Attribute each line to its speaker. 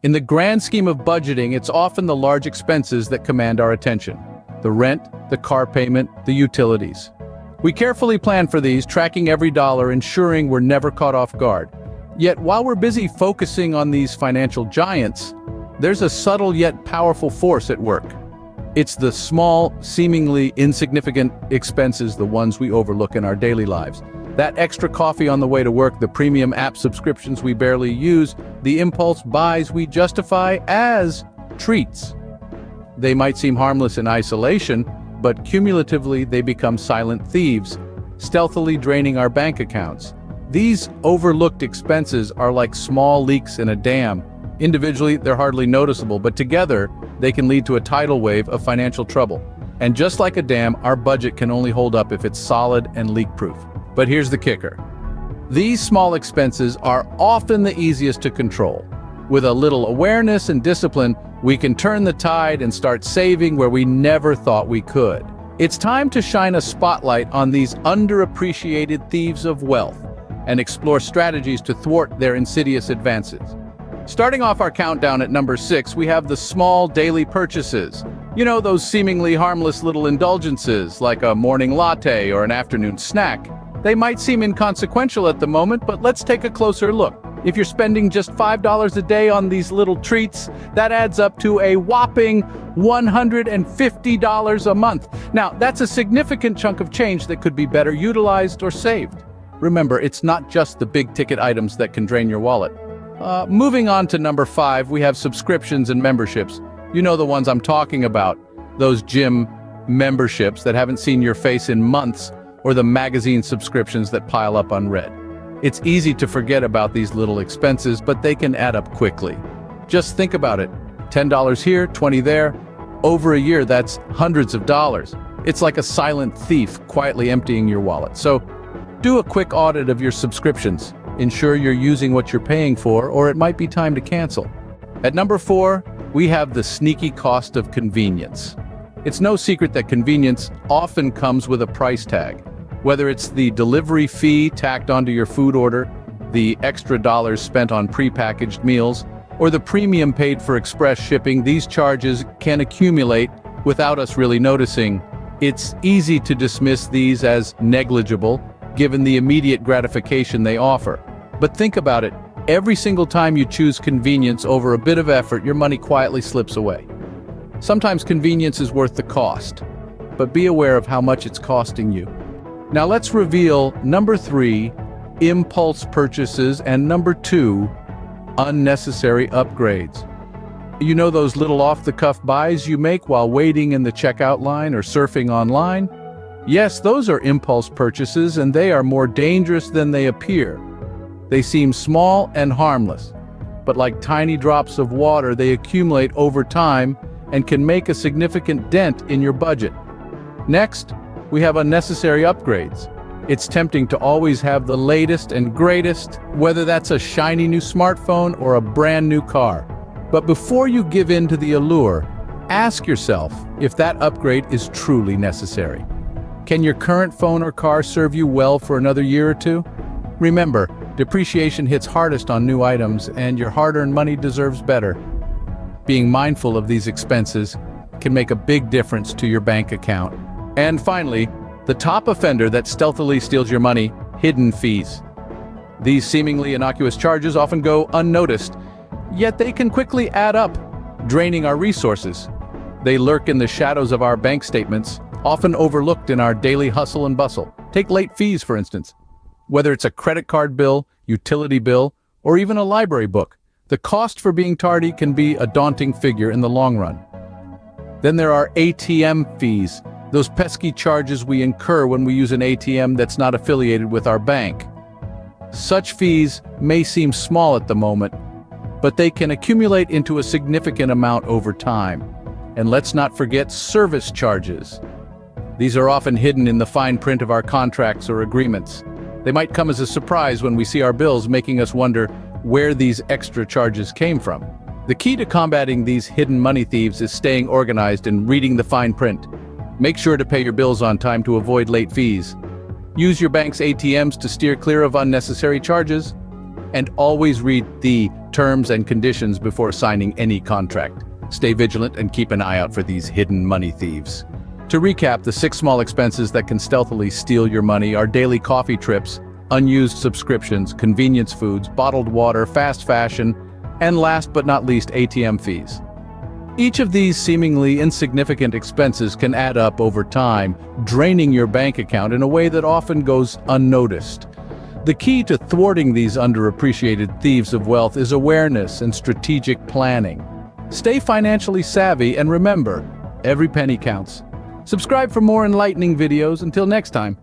Speaker 1: In the grand scheme of budgeting, it's often the large expenses that command our attention. The rent, the car payment, the utilities. We carefully plan for these, tracking every dollar, ensuring we're never caught off guard. Yet while we're busy focusing on these financial giants, there's a subtle yet powerful force at work. It's the small, seemingly insignificant expenses, the ones we overlook in our daily lives. That extra coffee on the way to work, the premium app subscriptions we barely use, the impulse buys we justify as treats. They might seem harmless in isolation, but cumulatively they become silent thieves, stealthily draining our bank accounts. These overlooked expenses are like small leaks in a dam. Individually, they're hardly noticeable, but together, they can lead to a tidal wave of financial trouble. And just like a dam, our budget can only hold up if it's solid and leak-proof. But here's the kicker. These small expenses are often the easiest to control. With a little awareness and discipline, we can turn the tide and start saving where we never thought we could. It's time to shine a spotlight on these underappreciated thieves of wealth and explore strategies to thwart their insidious advances. Starting off our countdown at number 6, we have the small daily purchases. You know, those seemingly harmless little indulgences like a morning latte or an afternoon snack. They might seem inconsequential at the moment, but let's take a closer look. If you're spending just $5 a day on these little treats, that adds up to a whopping $150 a month. Now, that's a significant chunk of change that could be better utilized or saved. Remember, it's not just the big-ticket items that can drain your wallet. Moving on to number 5, we have subscriptions and memberships. You know the ones I'm talking about. Those gym memberships that haven't seen your face in months, or the magazine subscriptions that pile up unread. It's easy to forget about these little expenses, but they can add up quickly. Just think about it. $10 here, $20 there. Over a year, that's hundreds of dollars. It's like a silent thief quietly emptying your wallet. So, do a quick audit of your subscriptions. Ensure you're using what you're paying for, or it might be time to cancel. At number 4, we have the sneaky cost of convenience. It's no secret that convenience often comes with a price tag. Whether it's the delivery fee tacked onto your food order, the extra dollars spent on prepackaged meals, or the premium paid for express shipping, these charges can accumulate without us really noticing. It's easy to dismiss these as negligible, given the immediate gratification they offer. But think about it. Every single time you choose convenience over a bit of effort, your money quietly slips away. Sometimes convenience is worth the cost, but be aware of how much it's costing you. Now let's reveal number 3, impulse purchases, and number 2, unnecessary upgrades. You know those little off-the-cuff buys you make while waiting in the checkout line or surfing online? Yes, those are impulse purchases, and they are more dangerous than they appear. They seem small and harmless, but like tiny drops of water, they accumulate over time and can make a significant dent in your budget. Next, we have unnecessary upgrades. It's tempting to always have the latest and greatest, whether that's a shiny new smartphone or a brand new car. But before you give in to the allure, ask yourself if that upgrade is truly necessary. Can your current phone or car serve you well for another year or two? Remember, depreciation hits hardest on new items, and your hard-earned money deserves better. Being mindful of these expenses can make a big difference to your bank account. And finally, the top offender that stealthily steals your money, hidden fees. These seemingly innocuous charges often go unnoticed, yet they can quickly add up, draining our resources. They lurk in the shadows of our bank statements, often overlooked in our daily hustle and bustle. Take late fees, for instance. Whether it's a credit card bill, utility bill, or even a library book, the cost for being tardy can be a daunting figure in the long run. Then there are ATM fees, those pesky charges we incur when we use an ATM that's not affiliated with our bank. Such fees may seem small at the moment, but they can accumulate into a significant amount over time. And let's not forget service charges. These are often hidden in the fine print of our contracts or agreements. They might come as a surprise when we see our bills, making us wonder where these extra charges came from. The key to combating these hidden money thieves is staying organized and reading the fine print. Make sure to pay your bills on time to avoid late fees. Use your bank's ATMs to steer clear of unnecessary charges. And always read the terms and conditions before signing any contract. Stay vigilant and keep an eye out for these hidden money thieves. To recap, the 6 small expenses that can stealthily steal your money are daily coffee trips, unused subscriptions, convenience foods, bottled water, fast fashion, and last but not least, ATM fees. Each of these seemingly insignificant expenses can add up over time, draining your bank account in a way that often goes unnoticed. The key to thwarting these underappreciated thieves of wealth is awareness and strategic planning. Stay financially savvy and remember, every penny counts. Subscribe for more enlightening videos. Until next time.